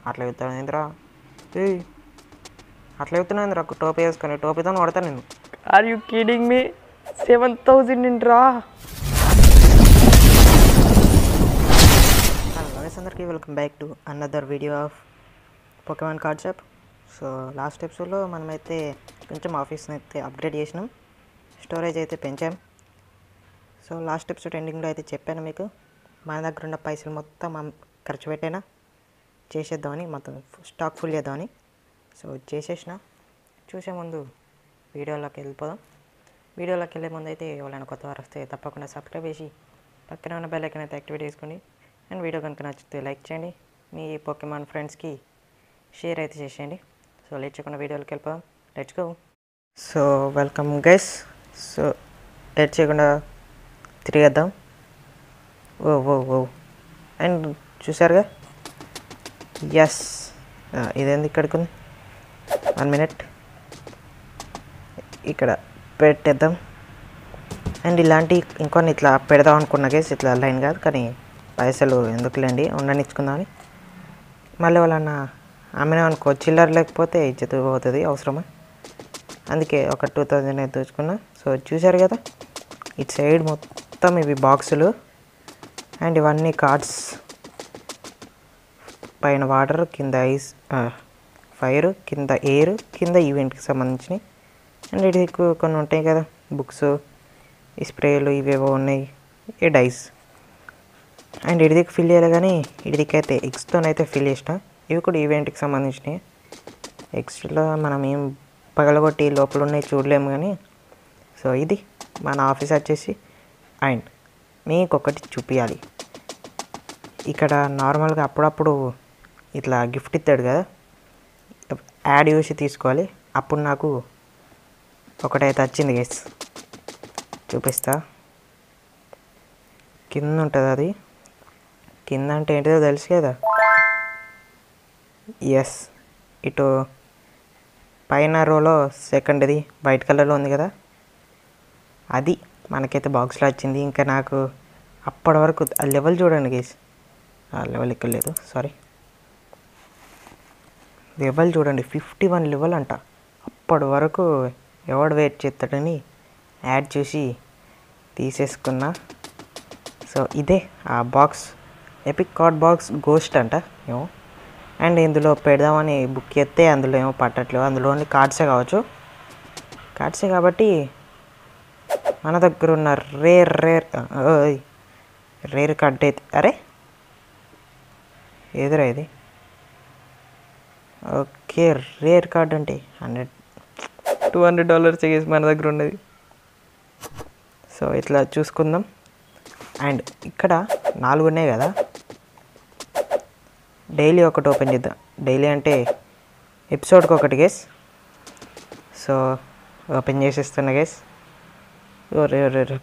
అట్లా చెప్తాను ఏంద్రా అట్లా చెప్తున్నావు ఏంద్రా టోపీ వేసుకొని టోపీతో కొడతా నేను. Are you kidding me? 7,000 ఏంట్రా? హలో అందరికీ welcome back to another video of Pokemon card shop. So last ఎపిసోడ్లో మనమైతే కొంచెం ఆఫీస్ని అయితే అప్గ్రేడ్ చేసినాం, స్టోరేజ్ అయితే పెంచాం. సో లాస్ట్ ఎపిసోడ్ ఎండింగ్లో అయితే చెప్పాను మీకు, మన దగ్గర ఉన్న పైసలు మొత్తం ఖర్చు పెట్టైనా చేసేద్దామని, మొత్తం స్టాక్ ఫుల్ చేద్దామని. సో చేసేసిన. చూసే ముందు వీడియోలోకి వెళ్ళిపోదాం. వీడియోలోకి వెళ్ళే ముందు అయితే ఎవరైనా కొత్త వారు వస్తే తప్పకుండా సబ్స్క్రైబ్ చేసి పక్కన ఉన్న బెల్ ఐకాన్ అయితే యాక్టివేట్ చేసుకోండి. అండ్ వీడియో కనుక నచ్చితే లైక్ చేయండి, మీ పోకెమాన్ ఫ్రెండ్స్కి షేర్ అయితే చేసేయండి. సో లేట్ చేయకుండా వీడియోలోకి వెళ్ళిపోదాం. Let's go. So welcome guys. So late చేయకుండా తిరిగేద్దాం. ఓ ఓ ఓ అండ్ చూసారుగా, ఎస్ ఇదేంది ఇక్కడికి ఉంది. 1 minute ఇక్కడ పెట్టేద్దాం. అండ్ ఇలాంటి ఇంకొన్ని ఇట్లా పెడదాం అనుకున్నా గేస్, ఇట్లా లైన్ కాదు కానీ పైసలు ఎందుకులేండి ఉండనిచ్చుకుందామని. మళ్ళీ వాళ్ళన్న అమ్మినా అనుకో చిల్లర లేకపోతే ఇజ్జత్ పోతుంది, అవసరమా, అందుకే ఒక 2,000 అయితే దోచుకున్నా. సో చూసారు కదా, ఇటు సైడ్ మొత్తం ఇవి బాక్సులు అండ్ ఇవన్నీ కార్డ్స్. పైన వాటర్, కింద ఐస్, ఫైర్, కింద ఎయిర్, కింద ఈవెంట్కి సంబంధించినవి. అండ్ ఇది కొన్ని ఉంటాయి కదా బుక్స్, ఈ స్ప్రేలు ఇవేవో ఉన్నాయి, ఈ డైస్. అండ్ ఇడిదికి ఫిల్ చేయాలి కానీ ఇడిదికైతే ఎగ్స్తోనైతే ఫిల్ చేసిన. ఇవి కూడా ఈవెంట్కి సంబంధించినవి. ఎగ్స్లో మనం ఏం పగలగొట్టి లోపల ఉన్నాయి చూడలేము కానీ. సో ఇది మన ఆఫీస్ వచ్చేసి. అండ్ మీకు ఒకటి చూపించాలి, ఇక్కడ నార్మల్గా అప్పుడప్పుడు ఇట్లా గిఫ్ట్ ఇస్తాడు కదా, యాడ్ చూసి తీసుకోవాలి. అప్పుడు నాకు ఒకటైతే వచ్చింది గైస్, చూపిస్తా. కింద ఉంటుంది అది, కింద అంటే ఏంటిదో తెలుసు కదా. ఎస్, ఇటు పైన రోలో సెకండ్ది వైట్ కలర్లో ఉంది కదా, అది మనకైతే బాక్స్లో వచ్చింది. ఇంకా నాకు అప్పటి వరకు ఆ లెవెల్ చూడండి గైస్, ఆ లెవెల్ ఇక్కడ లేదు, సారీ, లెవెల్ చూడండి, 51 లెవెల్ అంట. అప్పటి వరకు ఎవడు వెయిట్ చేస్తాడని యాడ్ చూసి తీసేసుకున్నా. సో ఇదే ఆ box, epic card box ghost అంట ఏమో. అండ్ ఇందులో పెడదామని బుక్ చేస్తే అందులో ఏమో పట్టట్లేవు, అందులో ఓన్లీ కార్డ్సే కావచ్చు. కార్డ్సే కాబట్టి మన దగ్గర ఉన్న రేర్ కార్డ్ అయితే, అరే ఏదిరా ఇది, ఓకే రేర్ కార్డ్ అంటే $200 చేసి మన దగ్గర ఉన్నది. సో ఇట్లా చూసుకుందాం. అండ్ ఇక్కడ 4 ఉన్నాయి కదా, డైలీ ఒకటి ఓపెన్ చేద్దాం. డైలీ అంటే ఎపిసోడ్కి ఒకటి గేస్. సో ఓపెన్ చేసేస్తున్నా గేస్.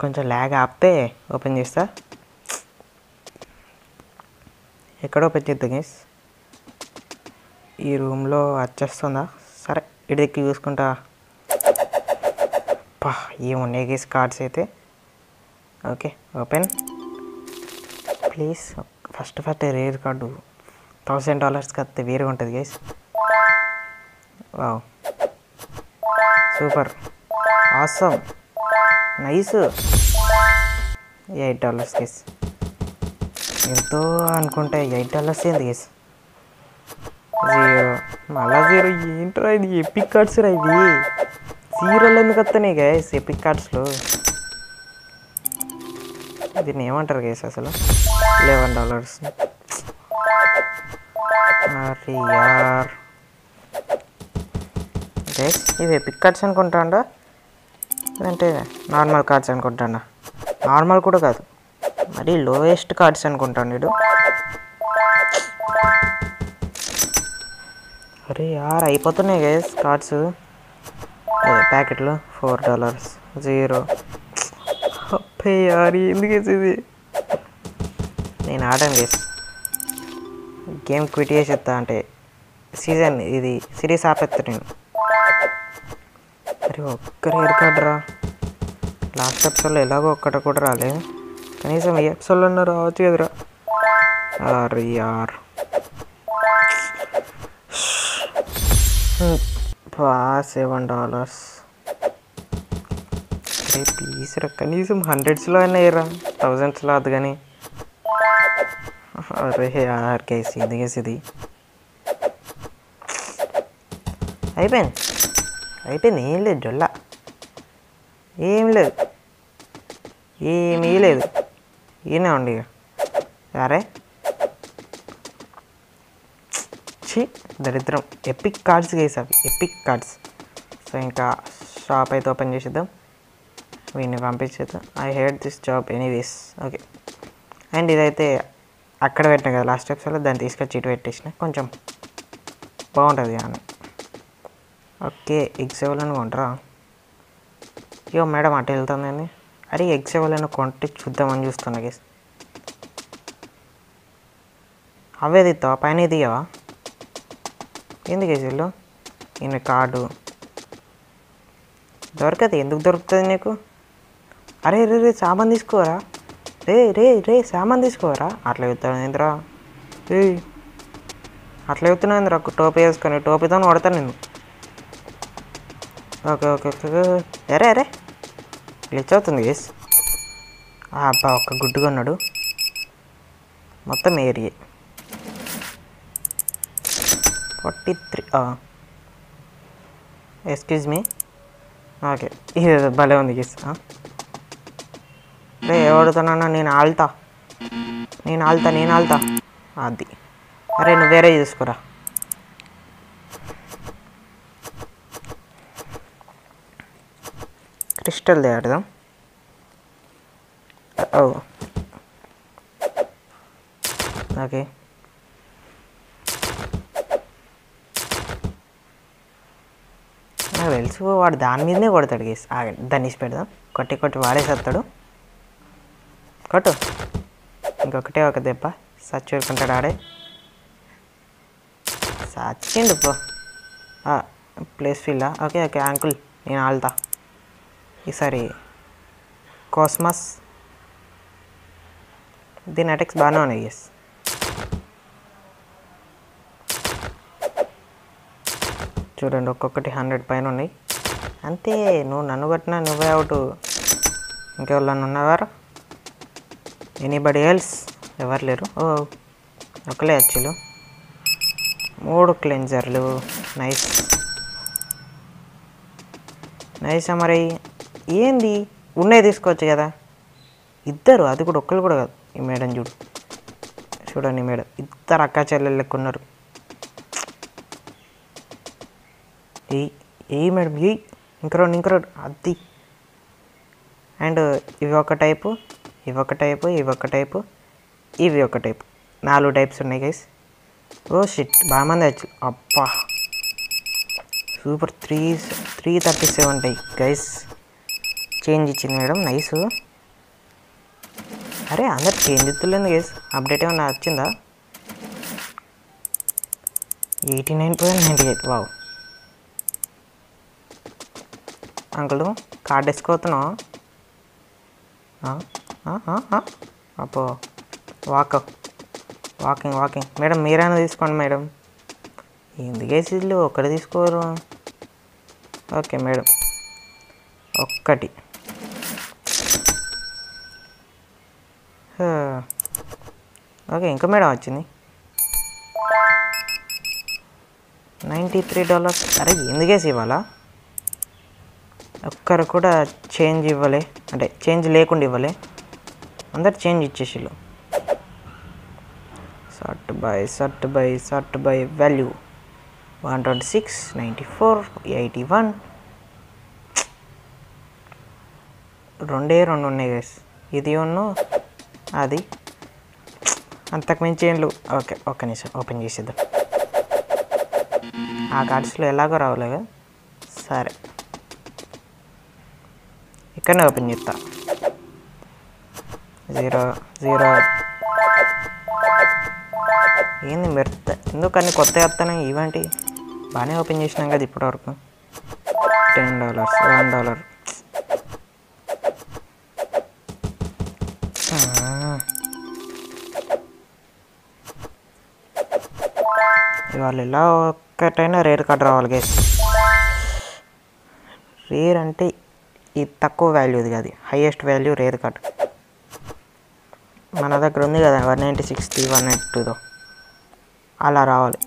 కొంచెం ల్యాగ్ ఆపితే ఓపెన్ చేస్తా. ఎక్కడ ఓపెన్ చేద్దాం గేస్, ఈ రూమ్లో వచ్చేస్తుందా? సరే ఇడికి చూసుకుంటా. ఏమున్నాయి గేస్ కార్డ్స్ అయితే. Okay open please. First rare card $1,000 వస్తే వేరుగా ఉంటుంది guys. Wow, super, awesome, nice. $8 guys. ఎంతో అనుకుంటే $8 ఏంది గేస్. 0 మళ్ళా 0. ఏంట్రా ఇది, ఎపిక్ కార్డ్స్ రా ఇవి. 0 ఎందుకు వస్తున్నాయి గైస్ ఎపిక్ కార్డ్స్లో? దీన్ని ఏమంటారు గైస్ అసలు? $11. అరే యార్ గైస్, ఇది ఎపిక్ కార్డ్స్ అనుకుంటాండా లేదంటే నార్మల్ కార్డ్స్ అనుకుంటాడా? నార్మల్ కూడా కాదు, మరి లోయెస్ట్ కార్డ్స్ అనుకుంటాను వీడు. అరే యార్ అయిపోతున్నాయి గైస్ కార్డ్స్. అదే ప్యాకెట్లు $4. 0. అప్పే యార్ ఎందుకు వేసేది? నేను ఆడాను గైస్, గేమ్ క్విట్ చేసేస్తా, అంటే సీజన్ ఇది సిరీస్ ఆపేస్తా నేను. అరే ఒక్క రేర్ కార్డ్ రా. లాస్ట్ ఎపిసోడ్లో ఎలాగో ఒక్కటి కూడా రాలేదు, కనీసం ఈ ఎపిసోడ్లో రావచ్చు కదరా. అరే యార్ $7 ప్లీజ్ రా, కనీసం హండ్రెడ్స్లో అయినా వేయరా, థౌజండ్స్లో అది కానీ. అరే యార్ కేస్ ఇది అయిపోయింది ఏం లేదు జొల్ల, ఏం లేదు, ఏమీ లేదు. ఈయనే ఉండి సరే. ఛీ దరిద్రం. ఎపిక్ కార్డ్స్ గైస్, అవి ఎపిక్ కార్డ్స్. సో ఇంకా షాప్ అయితే ఓపెన్ చేసేద్దాం, వీడిని పంపించేద్దాం. I hate this job anyways. Okay, and ఇదైతే అక్కడ పెట్టినా కదా లాస్ట్ ఎపిసోడ్లో, దాన్ని తీసుకొచ్చి ఇటు పెట్టేసిన, కొంచెం బాగుంటుంది కానీ. ఓకే, ఎగ్స్ ఎవరైనా కొంటారా? అయ్యో మేడం అటు వెళ్తుందండి. అరే ఎగ్స్ ఎవరైనా కొంటే చూద్దామని చూస్తున్నా గేస్. అవే తీస్తావా, పైన తీయవా? ఎందుకు వేసిళ్ళు? ఈయన కార్డు దొరకదు. ఎందుకు దొరుకుతుంది నీకు? అరే రే సామాన్ తీసుకోరా, రే సామాన్ తీసుకోరా. అట్లా చెప్తాను ఏంద్రా, అట్లా చెప్తున్నావు ఏంద్రా? టోపీ వేసుకొని, టోపీతో కొడతాను నేను. ఓకే అరే గ్లిచ్ అవుతుంది గేస్. అబ్బా ఒక్క గుడ్డుగా ఉన్నాడు, మొత్తం ఏరియే 43. Excuse me. ఓకే, ఇది భలే ఉంది గేస్. రే ఎవడుతున్నా, నేను ఆల్తా. అది అరే నువ్వు వేరే చూసుకోరా. క్రిస్టల్ ఆడదాం. ఓకే, నాకు తెలుసు వాడు దాని మీదనే కొడతాడు గేస్. దాన్ని ఇసి పెడదాం, కొట్టి వాడేసేస్తాడు. కొట్టు, ఇంకొకటే ఒక దెబ్బ సచ్చుకుంటాడు ఆడే. సచ్చిండు పో. ప్లేస్ ఫీల్డా? ఓకే అంకుల్ నేను ఆళ్తా ఈసారి. కాస్మస్, దీని అటాక్స్ బాగానే ఉన్నాయి గేస్. చూడండి ఒక్కొక్కటి 100 పైన ఉన్నాయి. అంతే, నువ్వు నన్ను కొట్టినా నువ్వే అవుట్. ఇంకెవరన్నా ఉన్నవారు? Anybody else? ఎవరు లేరు. ఒకలే వచ్చేలు. 3 క్లెన్జర్లు. నైస్ మరి. ఏంది ఉన్నాయి తీసుకోవచ్చు కదా ఇద్దరు, అది కూడా ఒక్కరు కూడా కాదు. ఈ మేడం చూడండి మేడం, ఇద్దరు అక్క చెల్లెలు లెక్క ఉన్నారు. ఏ మేడం ఇంకరో అది. అండ్ ఇవి ఒక టైపు, ఇవి ఒక టైపు, ఇవి ఒక టైపు. 4 టైప్స్ ఉన్నాయి గైస్. ఓ షిట్, బాగా మంది వచ్చు. అబ్బా సూపర్. 337 ఉంటాయి గైస్. చేంజ్ ఇచ్చింది మేడం, నైస్. అరే అందరు చేంజ్ ఇస్తులేదు గైస్. అప్డేట్ ఏమన్నా వచ్చిందా? 89.98. వావ్. అంకుల్ కార్డ్ వేసుకోతున్నావు? అప్పో వాకింగ్. మేడం మీరైనా తీసుకోండి మేడం. ఎందుకే సీట్లు ఒక్కటి తీసుకోరు? ఓకే మేడం, ఒక్కటి. ఓకే ఇంకా మేడం వచ్చింది $93. అరే ఎందుకేసి ఇవ్వాలా? ఒక్కరు కూడా చేంజ్ ఇవ్వలే, అంటే చేంజ్ లేకుండా ఇవ్వలే. అందరు చేంజ్ ఇచ్చేసిళ్ళు. Sort by value 126, 94, 81. 2 ఉన్నాయి గైస్, ఇది అది. అంతకుమించి ఏంలు. ఓకే ఒక్క నిమిషం ఓపెన్ చేసేద్దాం. ఆ కార్డ్స్లో ఎలాగో రావలేగా. సరే ఇక్కడనే ఓపెన్ చేస్తా. 0 ఏంది మెరుత ఎందుకు అన్ని కొత్త వస్తాను? ఇవేంటి బాగానే ఓపెన్ చేసినాం కదా ఇప్పటివరకు. $10, $1. ఇవాళ ఎలా ఒక్కటైనా రేర్ కార్డ్ రావాలి గైస్. రేర్ అంటే ఇది తక్కువ వాల్యూది కాదు, హైయెస్ట్ వాల్యూ రేర్ కార్డ్. మన దగ్గర ఉంది కదా 196 192తో అలా రావాలి.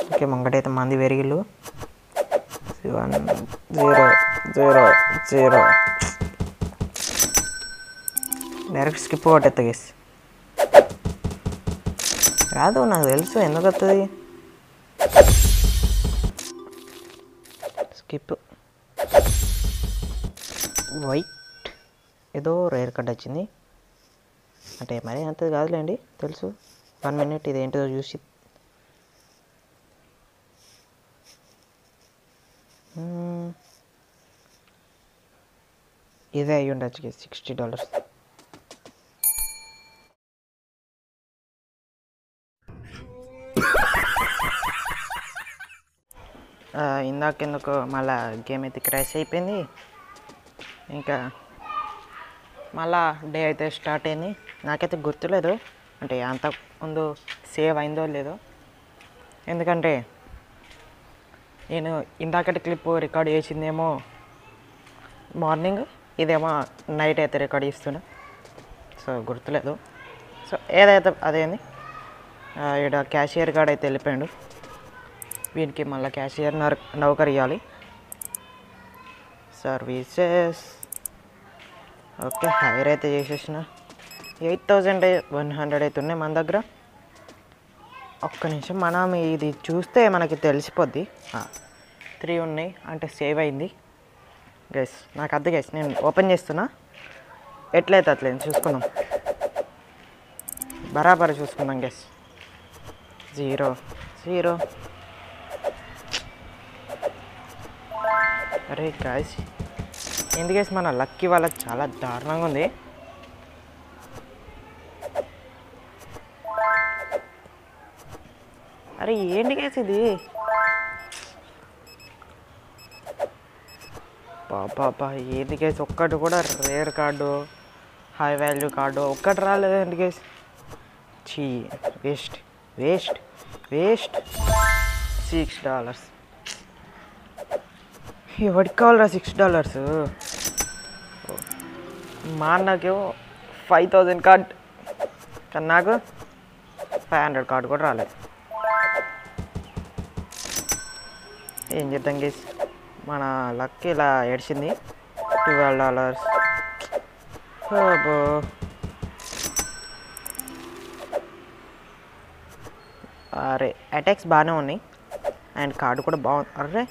ఓకే, ముంగటైతే మంది పెరిగిళ్ళు. 1 0 0 0 డైరెక్ట్ స్కిప్ కొట్టేస్తా గైస్. రాదు, నాకు తెలుసు ఎందుకు వస్తుంది. స్కిప్. వైట్ ఏదో రేర్ కార్డ్ వచ్చింది అంటే మరీ అంతది కాదులేండి, తెలుసు. 1 minute ఇది ఏంటిదో చూసి. ఇదే అయ్యి ఉండొచ్చు $60. ఇందాకెందుకు మళ్ళా గేమ్ అయితే క్రాష్ అయిపోయింది. ఇంకా మళ్ళా డే అయితే స్టార్ట్ అయింది. నాకైతే గుర్తులేదు అంటే అంత ముందు సేవ్ అయిందో లేదో, ఎందుకంటే నేను ఇందాకటి క్లిప్ రికార్డ్ చేసిందేమో మార్నింగ్, ఇదేమో నైట్ అయితే రికార్డ్ చేస్తున్నా. సో గుర్తులేదు. సో ఏదైతే అదేంది, ఇక్కడ క్యాషియర్ కార్డ్ అయితే వెళ్ళిపోయాడు. వీనికి మళ్ళీ క్యాషియర్ నౌకర్ ఇవ్వాలి. సర్వీసెస్ ఓకే, హైర్ అయితే చేసేసిన. 8100 అయితే ఉన్నాయి మన దగ్గర. ఒక్క నిమిషం మనం ఇది చూస్తే మనకి తెలిసిపోద్ది. 3 ఉన్నాయి అంటే సేవ్ అయింది గైస్. నాకు అర్థం గైస్, నేను ఓపెన్ చేస్తున్నా, ఎట్లయితే అట్లేదు చూసుకుందాం, బరాబర్ చూసుకుందాం గైస్. 0 0. అరే గాయ్స్, ఎందుకేసి మన లక్కీ వాళ్ళ చాలా దారుణంగా ఉంది. అరే ఏంటి కేసు ఇది, పాపా ఏది కేసు ఒక్కటి కూడా rare card high value card ఒక్కటి రాలేదు. ఏంటి కేసు, చీ, వేస్ట్ వేస్ట్ వేస్ట్. $6. ఎవరికి కావాలరా $6? మా అన్నకేమో 5000 కార్డ్, కానీ నాకు 500 కార్డు కూడా రాలేదు. ఏం చేద్దాం గేస్, మన లక్ ఇలా ఏడ్చింది. $12. అరే అటాక్స్ బాగానే ఉన్నాయి అండ్ కార్డు కూడా బాగుంది. అరే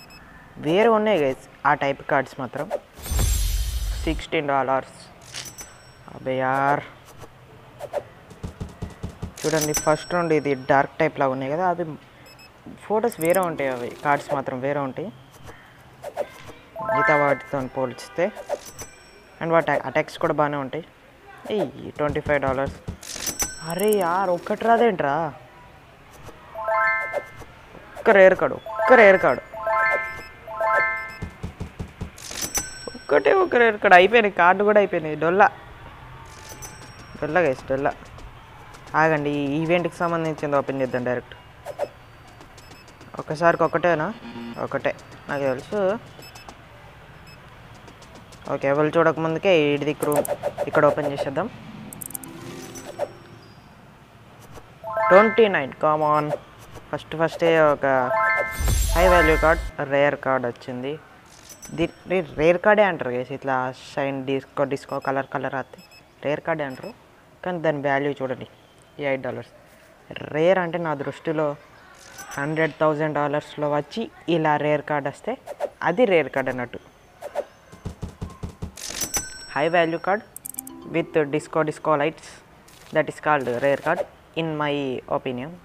వేరే ఉన్నాయి గైస్ ఆ టైప్ కార్డ్స్ మాత్రం. $16. అబ్బే యార్, చూడండి ఫస్ట్ రౌండ్ ఇది డార్క్ టైప్ లాగా ఉన్నాయి కదా, అవి ఫొటోస్ వేరే ఉంటాయి, అవి కార్డ్స్ మాత్రం వేరే ఉంటాయి మిగతా వాటితో పోల్చితే. అండ్ వాటి అటాక్స్ కూడా బాగానే ఉంటాయి. $25. అరే యార్, ఒక్కటి రాదేంట్రా, ఒక్క రేర్ కార్డు ఒక్కటే ఒక రేర్ కార్డు అయిపోయినాయి. కార్డు కూడా అయిపోయినాయి. డొల్లా గైస్, డొల్లా. ఆగండి, ఈ ఈవెంట్కి సంబంధించింది ఓపెన్ చేద్దాం డైరెక్ట్. ఒకసారికి ఒకటేనా? ఒకటే నాకు తెలుసు. ఓకే, ఎవరు చూడకముందుకే ఇది ఇక్కడ ఓపెన్ చేసేద్దాం. 29. కామాన్, ఫస్టే ఒక high value card rare card వచ్చింది. దీన్ని రేర్ కార్డే అంటారు గైస్. ఇట్లా షైన్ డిస్కో కలర్ అయితే రేర్ కార్డే అంటారు, కానీ దాని వాల్యూ చూడండి $8. రేర్ అంటే నా దృష్టిలో $100,000 వచ్చి ఇలా రేర్ కార్డ్ వస్తే అది రేర్ కార్డ్ అన్నట్టు. High value card with disco lights, that is called rare card in my opinion,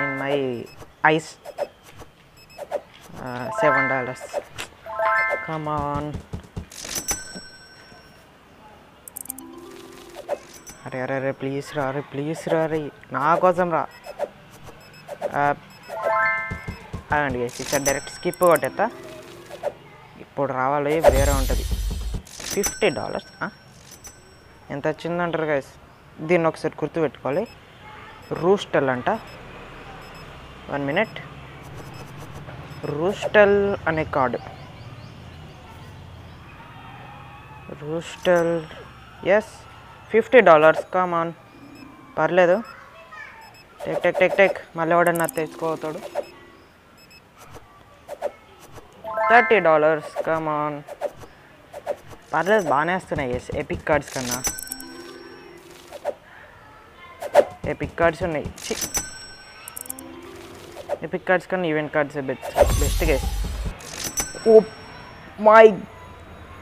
in my eyes. $7. Come on. అరే ప్లీజ్ రా రే, నా కోసం రా. అదండి గైస్, ఈసారి డైరెక్ట్ స్కిప్ కొట్టేస్తా. ఇప్పుడు రావాలి, వేరే ఉంటుంది. $50. ఎంత వచ్చిందంటారు గైస్? దీన్ని ఒకసారి గుర్తుపెట్టుకోవాలి. రూస్టల్ అంట. 1 minute. రూస్టల్ అనే కార్డు. రూస్టల్ ఎస్ $50. కామాన్, పర్లేదు. టెక్ మళ్ళీ ఎవడన్నా తెచ్చుకోతాడు. $30. కామాన్, పర్లేదు, బాగానే వస్తున్నాయి ఎస్. ఎపిక్ కార్డ్స్ కన్నా ఎపిక్ కార్డ్స్ ఉన్నాయి. ఎపిక్ కార్డ్స్ కన్నా event cards best guys. Oh my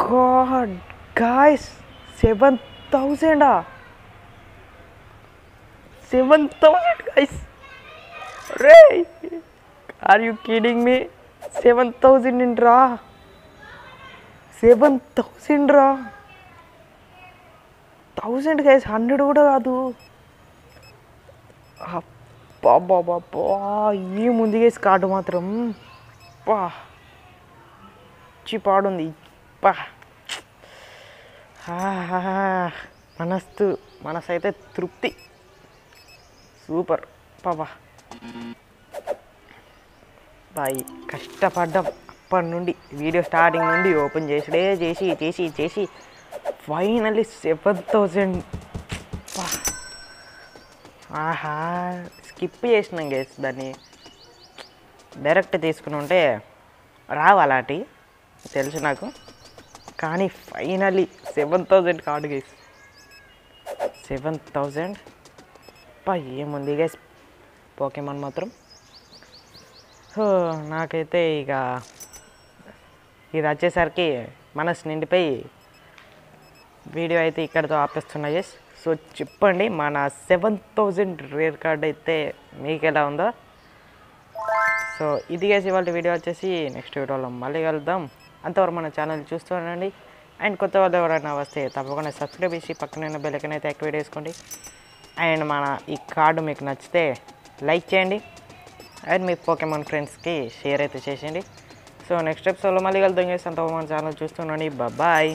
god guys, 7,000 7,000 guys. రే, ఆర్ యూ కిడింగ్ మీ? 7,000 రా, 7,000 రా. 1000 గైస్, 100 కూడా కాదు. అబ్బా, ఈ ముందు గేసి కార్డు మాత్రం పా పాడుంది. పా మనసైతే తృప్తి. సూపర్ పాపా. బాయ్, కష్టపడ్డాం అప్పటి నుండి, వీడియో స్టార్టింగ్ నుండి ఓపెన్ చేసి ఫైనల్లీ 7,000. ఆహా, స్కిప్ చేసినాం గేస్, దాన్ని డైరెక్ట్ తీసుకుని ఉంటే రావు అలాంటి, తెలుసు నాకు. కానీ ఫైనల్లీ 7,000 కార్డు గేస్, 7,000. ఏముంది గేస్ పోకేమాన్ మాత్రం. నాకైతే ఇక ఇది వచ్చేసరికి మనసు నిండిపోయి వీడియో అయితే ఇక్కడితో ఆపేస్తున్నా గేస్. సో చెప్పండి, మన 7,000 రేర్ కార్డ్ అయితే మీకు ఎలా ఉందో. సో ఇది గేస్ ఇవాళ వీడియో వచ్చేసి. నెక్స్ట్ వీడియోలో మళ్ళీ కలుద్దాం. అంతవరకు మన ఛానల్ చూస్తూ ఉండండి. అండ్ కొత్త వాళ్ళు ఎవరైనా వస్తే తప్పకుండా సబ్స్క్రైబ్ చేసి పక్కన బెల్ ఐకాన్ అయితే యాక్టివేట్ చేసుకోండి. అండ్ మన ఈ కార్డు మీకు నచ్చితే లైక్ చేయండి. అండ్ మీ పోకేమాన్ ఫ్రెండ్స్కి షేర్ అయితే చేసేయండి. సో నెక్స్ట్ ఎపిసోడ్లో మళ్ళీ కలుద్దాం గైస్. అంతవరకు మన ఛానల్ చూస్తూ ఉండండి. బాయ్.